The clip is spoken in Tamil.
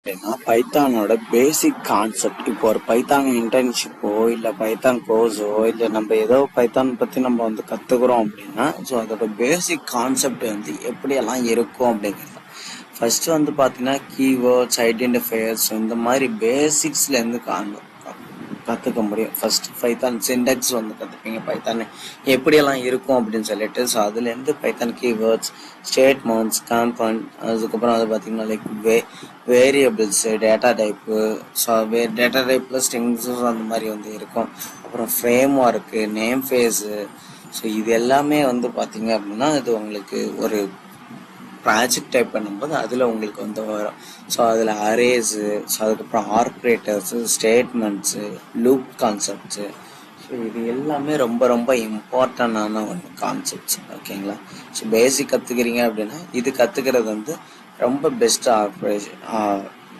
அப்படின்னா பைத்தானோட பேசிக் கான்செப்ட். இப்போ ஒரு பைத்தான் இன்டர்ன்ஷிப்போ இல்லை பைத்தான் கோர்ஸோ இல்லை நம்ம ஏதோ பைத்தான் பற்றி நம்ம கற்றுக்குறோம் அப்படின்னா, ஸோ அதோட பேசிக் கான்செப்ட் எப்படியெல்லாம் இருக்கும் அப்படிங்கிறது. ஃபர்ஸ்ட் பார்த்தீங்கன்னா கீவேர்ட்ஸ், ஐடென்டிஃபையர்ஸ் இந்த மாதிரி பேசிக்ஸ்லேருந்து கற்றுக்க முடியும். ஃபர்ஸ்ட் பைத்தான் சிண்டெக்ஸ் கற்றுப்பீங்க, பைத்தான் எப்படியெல்லாம் இருக்கும் அப்படின்னு சொல்லிட்டு. ஸோ அதுலேருந்து பைத்தான் கீவேர்ட்ஸ், ஸ்டேட்மெண்ட்ஸ், காம்பவுண்ட், அதுக்கப்புறம் பார்த்தீங்கன்னா like variables, data type, so data டைப்பில் ஸ்ட்ரிங்ஸும் அந்த மாதிரி இருக்கும். அப்புறம் frame work, name phase, so இது எல்லாமே பார்த்தீங்க அப்படின்னா இது உங்களுக்கு ஒரு ப்ராஜெக்ட் டைப் பண்ணும்போது அதில் உங்களுக்கு வரும். ஸோ அதில் அரேஸு, ஸோ அதுக்கப்புறம் ஆர்க்ரேட்டர்ஸு, ஸ்டேட்மெண்ட்ஸு, லூப் கான்செப்ட்ஸு, ஸோ இது எல்லாமே ரொம்ப ரொம்ப இம்பார்ட்டண்டான கான்செப்ட்ஸ். ஓகேங்களா? ஸோ பேசிக் கற்றுக்கிறீங்க அப்படின்னா இது கற்றுக்கிறது ரொம்ப பெஸ்ட் ஆப்ரேஷன்